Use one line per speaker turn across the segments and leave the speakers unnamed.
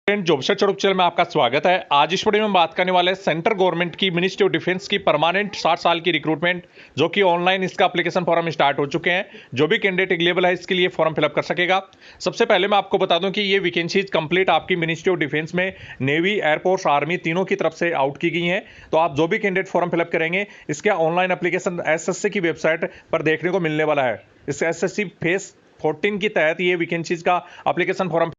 Job search YouTube channel में आपका स्वागत है। आज इस वीडियो में बात करने वाले हैं सेंट्रल गवर्नमेंट की मिनिस्ट्री ऑफ डिफेंस की परमानेंट 60 साल की रिक्रूटमेंट, जो कि ऑनलाइन इसका एप्लीकेशन फॉर्म स्टार्ट हो चुके हैं। जो भी कैंडिडेट एलिजिबल है इसके लिए फॉर्म फिलअप कर सकेगा। सबसे पहले मैं आपको बता दूं कि ये वैकेंसीज कंप्लीट आपकी मिनिस्ट्री ऑफ डिफेंस में नेवी, एयरफोर्स, आर्मी तीनों की तरफ से आउट की गई हैं। तो आप जो भी कैंडिडेट फॉर्म फिलअप करेंगे इसका ऑनलाइन एप्लीकेशन एसएससी की वेबसाइट पर देखने को मिलने वाला है। इस एसएससी फेज 14 के तहत ये वैकेंसीज का एप्लीकेशन फॉर्म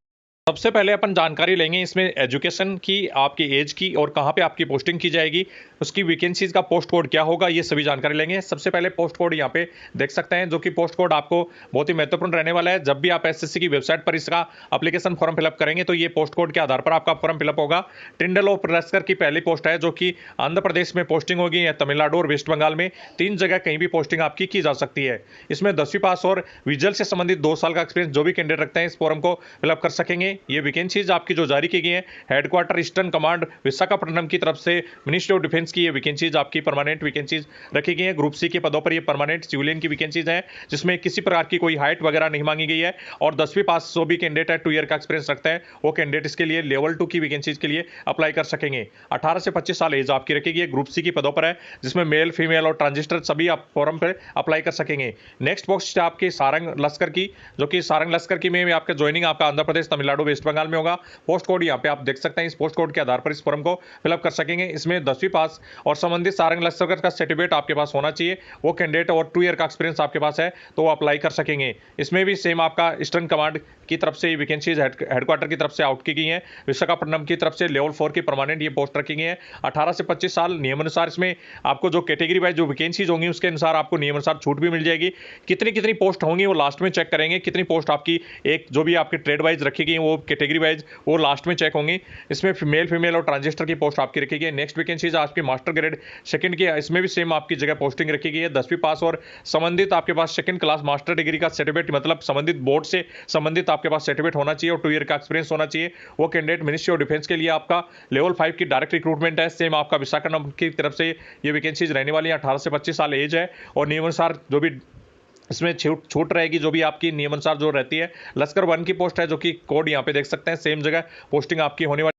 सबसे पहले अपन जानकारी लेंगे इसमें एजुकेशन की, आपकी एज की और कहाँ पे आपकी पोस्टिंग की जाएगी, उसकी वैकेंसीज का पोस्ट कोड क्या होगा, ये सभी जानकारी लेंगे। सबसे पहले पोस्ट कोड यहाँ पे देख सकते हैं, जो कि पोस्ट कोड आपको बहुत ही महत्वपूर्ण रहने वाला है। जब भी आप एसएससी की वेबसाइट पर इसका एप्लीकेशन फॉर्म फिलअप करेंगे तो ये पोस्ट कोड के आधार पर आपका फॉर्म फिलअप होगा। टिंडल ऑफ लश्कर की पहली पोस्ट है, जो कि आंध्र प्रदेश में पोस्टिंग होगी या तमिलनाडु और वेस्ट बंगाल में, 3 जगह कहीं भी पोस्टिंग आपकी की जा सकती है। इसमें 10वीं पास और विजुअल से संबंधित 2 साल का एक्सपीरियंस जो भी कैंडिडेट रखते हैं इस फॉर्म को फिलअप कर सकेंगे। ये वैकेंसीज आपकी जो जारी की गई है हेडक्वार्टर ईस्टर्न कमांड विशाखापट्टनम की तरफ से मिनिस्ट्री ऑफ डिफेंस की ये वैकेंसीज आपकी परमानेंट वैकेंसीज रखी गई है। ग्रुप सी के पदों पर ये परमानेंट सिविलियन की वैकेंसीज हैं, जिसमें किसी प्रकार की कोई हाइट वगैरह नहीं मांगी गई है। और 10वीं पास जो भी कैंडिडेट है 2 ईयर का एक्सपीरियंस रखते हैं वो कैंडिडेट इसके लिए लेवल 2 की वैकेंसीज के लिए अप्लाई कर सकेंगे। 18 से 25 साल एज आपकी रखी गई है। ग्रुप सी की पदों पर है, जिसमें मेल, फीमेल और ट्रांजिस्टर सभी आप फॉर्म पर अप्लाई कर सकेंगे। नेक्स्ट पोस्ट आपकी सारंग लश्कर की, जो कि सारंग लश्कर की में आपका ज्वाइनिंग आपका आंध्र प्रदेश, तमिलनाडु, वेस्ट बंगाल में होगा। पोस्ट कोड यहाँ पे आप देख सकते हैं। इस पोस्ट कोड के आधार पर इस फॉर्म को फिलअप कर सकेंगे। इसमें 10वीं पास और संबंधित सारंग लश्कर का सर्टिफिकेट आपके पास होना चाहिए वो कैंडिडेट, और 2 ईयर का एक्सपीरियंस आपके पास है तो वो अप्लाई कर सकेंगे। इसमें भी सेम आपका ईस्टर्न कमांड की तरफ से वैकेंसीज हेडक्वार्टर की तरफ से आउट की गई है। विशाखापट्टनम की तरफ से लेवल 4 की परमानेंट ये पोस्ट रखी गई है। 18 से 25 साल नियमानुसार इसमें आपको जो कैटेगरी वाइज जो वैकेंसीज होंगी उसके अनुसार आपको नियमानुसार छूट भी मिल जाएगी। कितनी कितनी पोस्ट होंगी वो लास्ट में चेक करेंगे। कितनी पोस्ट आपकी एक जो भी आपकी ट्रेड वाइज रखी गई वो कैटेगरी वाइज वो लास्ट में चेक होंगी। इसमें मेल, फीमेल और ट्रांजिस्टर की पोस्ट आपकी रखी गई है। नेक्स्ट वैकेंसीज आपकी मास्टर ग्रेड सेकंड की, इसमें भी सेम आपकी जगह पोस्टिंग रखी गई है। 10वीं पास और संबंधित आपके पास सेकंड क्लास मास्टर डिग्री का सर्टिफिकेट, मतलब संबंधित बोर्ड से संबंधित आपके पास सर्टिफिकेट होना चाहिए और 2 ईयर का एक्सपीरियंस होना चाहिए वो कैंडिडेट मिनिस्ट्री ऑफ डिफेंस के लिए आपका लेवल 5 की डायरेक्ट रिक्रूटमेंट है। सेम आपका विशाखापट्टनम की तरफ से ये वैकेंसीज रहने वाली है। 18 से 25 साल एज है और नियमानुसार जो भी इसमें छूट रहेगी जो भी आपकी नियमानुसार जो रहती है। लश्कर 1 की पोस्ट है, जो कि कोड यहाँ पे देख सकते हैं। सेम जगह पोस्टिंग आपकी होने वाली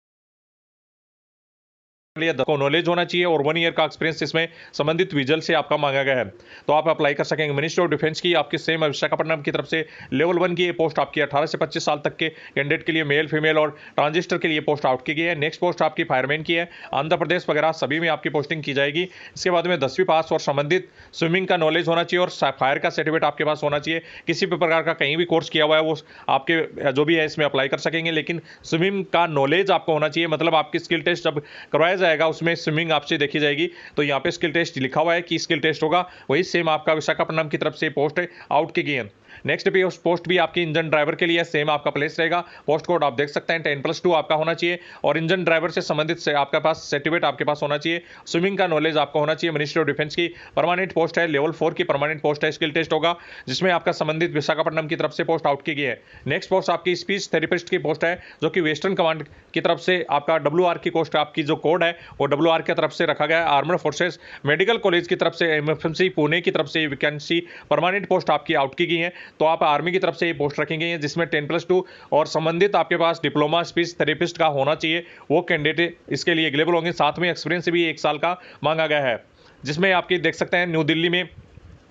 को नॉलेज होना चाहिए और 1 ईयर का एक्सपीरियंस इसमें संबंधित विजुअल से आपका मांगा गया है तो आप अप्लाई कर सकेंगे। मिनिस्ट्री ऑफ डिफेंस की आपकी सेम विशाखापट्टनम की तरफ से लेवल 1 की ये पोस्ट आपकी 18 से 25 साल तक के कैंडिडेट के लिए मेल, फीमेल और ट्रांजिस्टर के लिए पोस्ट आउट की गई है। नेक्स्ट पोस्ट आपकी फायरमैन की है। आंध्र प्रदेश वगैरह सभी में आपकी पोस्टिंग की जाएगी। इसके बाद में 10वीं पास और संबंधित स्विमिंग का नॉलेज होना चाहिए और फायर का सर्टिफिकेट आपके पास होना चाहिए। किसी भी प्रकार का कहीं भी कोर्स किया हुआ है वो आपके जो भी है इसमें अप्लाई कर सकेंगे, लेकिन स्विमिंग का नॉलेज आपको होना चाहिए। मतलब आपकी स्किल टेस्ट जब करवाया जाएगा उसमें स्विमिंग आपसे देखी जाएगी। तो यहाँ पे स्किल टेस्ट लिखा हुआ है कि स्किल टेस्ट होगा, वही सेम आपका विशाखापट्टनम की तरफ से पोस्ट आउट की गई है। नेक्स्ट भी उस पोस्ट भी आपकी इंजन ड्राइवर के लिए सेम आपका प्लेस रहेगा। पोस्ट कोड आप देख सकते हैं 10+2 आपका होना चाहिए और इंजन ड्राइवर से संबंधित से आपके पास सर्टिफिकेट आपके पास होना चाहिए। स्विमिंग का नॉलेज आपको होना चाहिए। मिनिस्ट्री ऑफ डिफेंस की परमानेंट पोस्ट है, लेवल 4 की परमानेंट पोस्ट है। स्किल टेस्ट होगा जिसमें आपका संबंधित विशाखापट्टनम की तरफ से पोस्ट आउट की गई है। नेक्स्ट पोस्ट आपकी स्पीच थेरेपिस्ट की पोस्ट है, जो कि वेस्टर्न कमांड की तरफ से आपका WR की पोस्ट आपकी जो कोड है वो WR की तरफ से रखा गया है। आर्मड फोर्सेस मेडिकल कॉलेज की तरफ से MFMC पुणे की तरफ से वैकेंसी परमानेंट पोस्ट आपकी आउट की गई है। तो आप आर्मी की तरफ से ये पोस्ट रखेंगे हैं, जिसमें 10+2 और संबंधित आपके पास डिप्लोमा स्पीच थेरेपिस्ट का होना चाहिए वो कैंडिडेट इसके लिए एलिजिबल होंगे। साथ में एक्सपीरियंस भी 1 साल का मांगा गया है, जिसमें आपकी देख सकते हैं न्यू दिल्ली में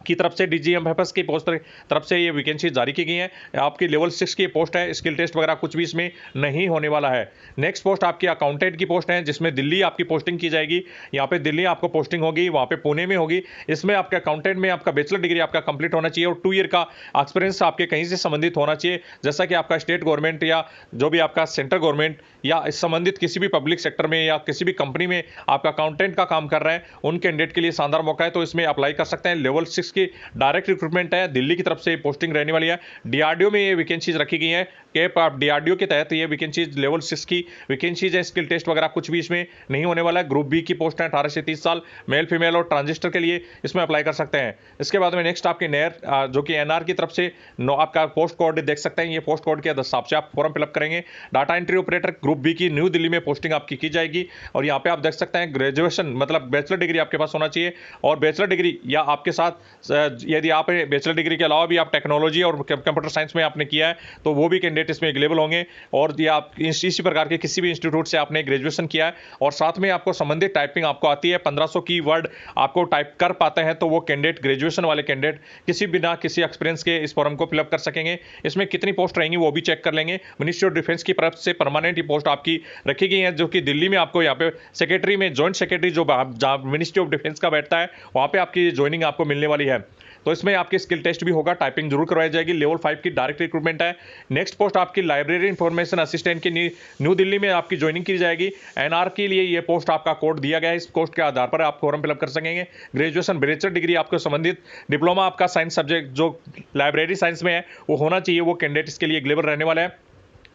की तरफ से DGMFS की पोस्ट तरफ से ये वैकेंसी जारी की गई है। आपकी लेवल 6 की पोस्ट है। स्किल टेस्ट वगैरह कुछ भी इसमें नहीं होने वाला है। नेक्स्ट पोस्ट आपकी अकाउंटेंट की पोस्ट है, जिसमें दिल्ली आपकी पोस्टिंग की जाएगी। यहाँ पे दिल्ली आपको पोस्टिंग होगी, वहाँ पे पुणे में होगी। इसमें आपके अकाउंटेंट में आपका बैचलर डिग्री आपका कंप्लीट होना चाहिए और 2 ईयर का एक्सपीरियंस आपके कहीं से संबंधित होना चाहिए, जैसा कि आपका स्टेट गवर्नमेंट या जो भी आपका सेंट्रल गवर्नमेंट या इस संबंधित किसी भी पब्लिक सेक्टर में या किसी भी कंपनी में आपका अकाउंटेंट का काम कर रहे हैं उन कैंडिडेट के लिए शानदार मौका है, तो इसमें अप्लाई कर सकते हैं। लेवल 6 की डायरेक्ट रिक्रूटमेंट है, दिल्ली की तरफ से पोस्टिंग रहने वाली है। DRDO में ये वैकेंसीज रखी गई हैं कि DRDO के तहत ये वैकेंसीज लेवल 6 की वैकेंसीज है। स्किल टेस्ट वगैरह कुछ भी इसमें नहीं होने वाला है। ग्रुप बी की पोस्ट है, 18 से 30 साल मेल, फीमेल और ट्रांजिस्टर के लिए इसमें अप्लाई कर सकते हैं। इसके बाद में नेक्स्ट आपके NAR जो कि NR की तरफ से आपका पोस्ट कोड देख सकते हैं। ये पोस्ट कोड के हिसाब से आप फॉर्म फिलअप करेंगे। Data entry operator group B की न्यू दिल्ली में पोस्टिंग आपकी की जाएगी और यहाँ पे आप देख सकते हैं ग्रेजुएशन मतलब बैचलर डिग्री आपके पास होना चाहिए और बैचलर डिग्री या आपके साथ यदि आप बैचलर डिग्री के अलावा भी आप टेक्नोलॉजी और कंप्यूटर साइंस में आपने किया है तो वो भी कैंडिडेट इसमें अवेलेबल होंगे। और ये आप इसी प्रकार के किसी भी इंस्टीट्यूट से आपने ग्रेजुएशन किया है और साथ में आपको संबंधित टाइपिंग आपको आती है, 1500 की वर्ड आपको टाइप कर पाते हैं, तो वो कैंडिडेट, ग्रेजुएशन वाले कैंडिडेट किसी बिना किसी एक्सपीरियंस के इस फॉर्म को फिलअप कर सकेंगे। इसमें कितनी पोस्ट रहेंगी वो भी चेक कर लेंगे। मिनिस्ट्री ऑफ डिफेंस की तरफ से परमानेंट ही पोस्ट आपकी रखी गई है, जो कि दिल्ली में आपको यहाँ पे सेक्रेटरी में, जॉइंट सेक्रेटरी जो जहाँ मिनिस्ट्री ऑफ डिफेंस का बैठता है वहाँ पे आपकी ज्वाइनिंग आपको मिलने वाली है। तो इसमें आपकी स्किल टेस्ट भी होगा, टाइपिंग जरूर करवाई जाएगी। लेवल 5 की डायरेक्ट रिक्रूटमेंट है। नेक्स्ट पोस्ट आपकी लाइब्रेरी इंफॉर्मेशन असिस्टेंट की न्यू दिल्ली में आपकी ज्वाइनिंग की जाएगी। एनआर के लिए ये पोस्ट आपका कोड दिया गया है, इस पोस्ट के आधार पर आप फॉर्म फिलअप कर सकेंगे। ग्रेजुएशन, बैचलर डिग्री आपको संबंधित डिप्लोमा आपका साइंस सब्जेक्ट जो लाइब्रेरी साइंस में है वो होना चाहिए, वो कैंडिडेट इसके लिए अवेलेबल रहने वाला है।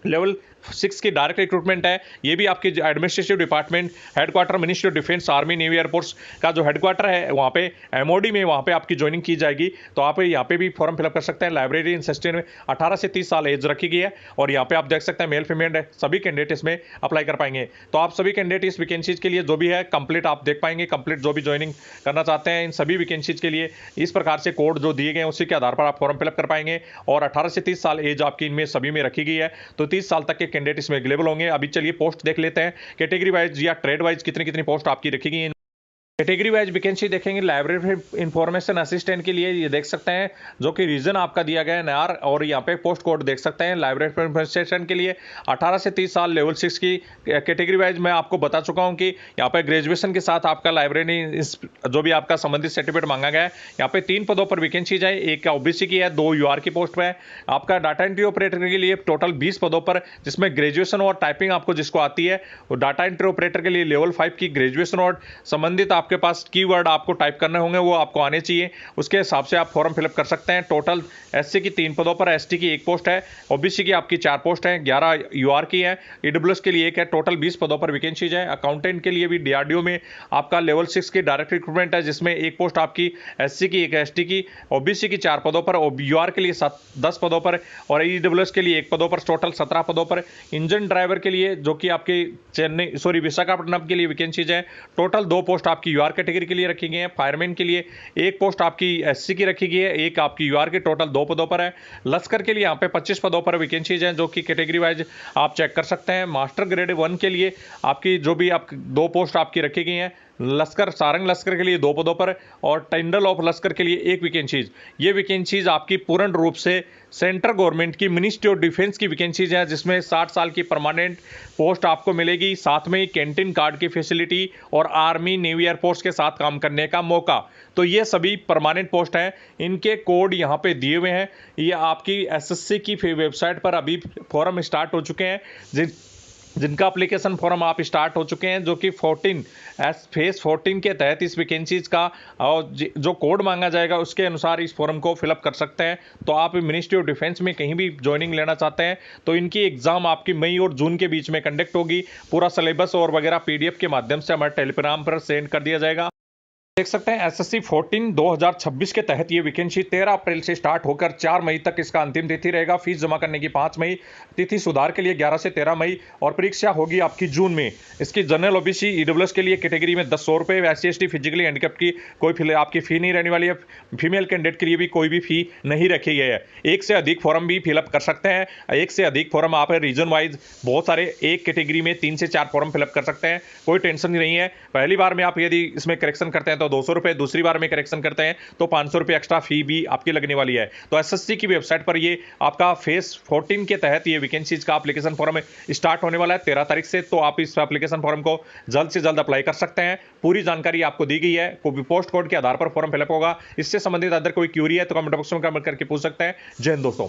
लेवल 6 की डायरेक्ट रिक्रूटमेंट है। ये भी आपके administrative department, headquarter ministry of defence, army, navy, air force का जो हेडक्वार्टर है वहाँ पे एमओडी में, वहाँ पे आपकी ज्वाइनिंग की जाएगी। तो आप यहाँ पे भी फॉर्म फिलअप कर सकते हैं। लाइब्रेरी असिस्टेंट में 18 से 30 साल एज रखी गई है और यहाँ पे आप देख सकते हैं मेल फीमेल सभी कैंडिडेट इसमें अप्लाई कर पाएंगे। तो आप सभी कैंडिडेट इस वैकेंसीज के लिए जो भी है कंप्लीट आप देख पाएंगे। कंप्लीट जो भी ज्वाइनिंग करना चाहते हैं इन सभी वैकेंसीज के लिए इस प्रकार से कोड जो दिए गए हैं उसी के आधार पर आप फॉर्म फिलअप कर पाएंगे। और 18 से 30 साल एज आपकी इनमें सभी में रखी गई है, तो 30 साल तक के कैंडिडेट इसमें अवेलेबल होंगे। अभी चलिए पोस्ट देख लेते हैं, कैटेगरी वाइज या ट्रेड वाइज कितनी कितनी पोस्ट आपकी रखी गई है। कैटेगरी वाइज वैकेंसी देखेंगे। लाइब्रेरी इंफॉर्मेशन असिस्टेंट के लिए ये देख सकते हैं जो कि रीजन आपका दिया गया है NR, और यहाँ पे पोस्ट कोड देख सकते हैं। लाइब्रेरी इंफॉर्मेशन के लिए 18 से 30 साल लेवल 6 की कैटेगरी वाइज मैं आपको बता चुका हूँ कि यहाँ पे ग्रेजुएशन के साथ आपका लाइब्रेरी जो भी आपका संबंधित सर्टिफिकेट मांगा गया है। यहाँ पे 3 पदों पर वैकेंसी है, एक OBC की है, 2 UR की पोस्ट पे है। आपका डाटा एंट्री ऑपरेटर के लिए टोटल 20 पदों पर, जिसमें ग्रेजुएशन और टाइपिंग आपको जिसको आती है वो डाटा एंट्री ऑपरेटर के लिए लेवल 5 की ग्रेजुएशन और संबंधित आपके पास कीवर्ड आपको टाइप करने होंगे वो आपको आने चाहिए, उसके हिसाब से आप फॉर्म फिलअप कर सकते हैं। टोटल SC की 3 पदों पर, ST की 1 पोस्ट है, OBC की आपकी 4 पोस्ट है, 11 UR की है, EWS के लिए 1 है। टोटल 20 पदों पर वैकेंसीज है। अकाउंटेंट के लिए भी DRDO में आपका लेवल 6 की डायरेक्ट रिक्रूटमेंट है, जिसमें 1 पोस्ट आपकी SC की, 1 ST की, OBC की 4 पदों पर, UR के लिए 10 पदों पर और EWS के लिए 1 पदों पर, टोटल 17 पदों पर। इंजन ड्राइवर के लिए जो कि आपके विशाखापट्टनम के लिए वैकेंसीज है, टोटल 2 पोस्ट आपकी UR कैटेगरी के लिए रखी गई है। फायरमैन के लिए 1 पोस्ट आपकी SC की रखी गई है, 1 आपकी UR के, टोटल 2 पदों पर है। लश्कर के लिए यहाँ पे 25 पदों पर वैकेंसीज हैं जो कि कैटेगरी वाइज आप चेक कर सकते हैं। मास्टर ग्रेड 1 के लिए आपकी जो भी आप 2 पोस्ट आपकी रखी गई हैं। लश्कर, सारंग लश्कर के लिए 2 पदों पर और टेंडल ऑफ लश्कर के लिए 1 वैकेंसीज। ये वैकेंसीज आपकी पूर्ण रूप से सेंट्रल गवर्नमेंट की मिनिस्ट्री ऑफ डिफेंस की वैकेंसीज है, जिसमें 60 साल की परमानेंट पोस्ट आपको मिलेगी, साथ में कैंटीन कार्ड की फैसिलिटी और आर्मी, नेवी, एयरफोर्स के साथ काम करने का मौका। तो ये सभी परमानेंट पोस्ट हैं, इनके कोड यहाँ पे दिए हुए हैं। ये आपकी SSC की वेबसाइट पर अभी फॉर्म स्टार्ट हो चुके हैं, जिनका एप्लीकेशन फॉर्म आप स्टार्ट हो चुके हैं, जो कि फेज 14 के तहत इस वैकेंसीज का और जो कोड मांगा जाएगा उसके अनुसार इस फॉर्म को फिलअप कर सकते हैं। तो आप मिनिस्ट्री ऑफ डिफेंस में कहीं भी ज्वाइनिंग लेना चाहते हैं तो इनकी एग्जाम आपकी मई और जून के बीच में कंडक्ट होगी। पूरा सिलेबस और वगैरह PDF के माध्यम से हमारे टेलीग्राम पर सेंड कर दिया जाएगा। देख सकते हैं SSC 14 2026 के तहत ये वैकेंसी 13 अप्रैल से स्टार्ट होकर 4 मई तक इसका अंतिम तिथि रहेगा। फीस जमा करने की 5 मई, तिथि सुधार के लिए 11 से 13 मई और परीक्षा होगी आपकी जून में। इसकी जनरल OBC EWS के लिए कैटेगरी में 100 रुपये, SC ST फिजिकली हैंडीकैप्ड की कोई आपकी फी नहीं रहने वाली है। फीमेल कैंडिडेट के लिए भी कोई भी फी नहीं रखी गई है। 1 से अधिक फॉर्म भी फिलअप कर सकते हैं। 1 से अधिक फॉर्म आप रीजन वाइज बहुत सारे, एक कैटेगरी में 3 से 4 फॉर्म फिलअप कर सकते हैं, कोई टेंशन नहीं है। पहली बार में आप यदि इसमें करेक्शन करते हैं तो 200 रुपये, दूसरी बार में करेक्शन करते हैं तो 500 रुपये एक्स्ट्रा फी भी आपकी लगने वाली है। तो SSC की वेबसाइट पर ये आपका फेज 14 के तहत ये वैकेंसीज का एप्लीकेशन फॉर्म स्टार्ट होने वाला है 13 तारीख से। तो आप इस एप्लीकेशन फॉर्म को जल्द से जल्द अप्लाई कर सकते हैं। पूरी जानकारी आपको दी गई है, कोई पोस्ट कोड के आधार पर फॉर्म फिलअप होगा। इससे संबंधित अदर कोई क्यूरी है तो कमेंट बॉक्स में कमेंट करके पूछ सकते हैं। जय हिंद दोस्तों।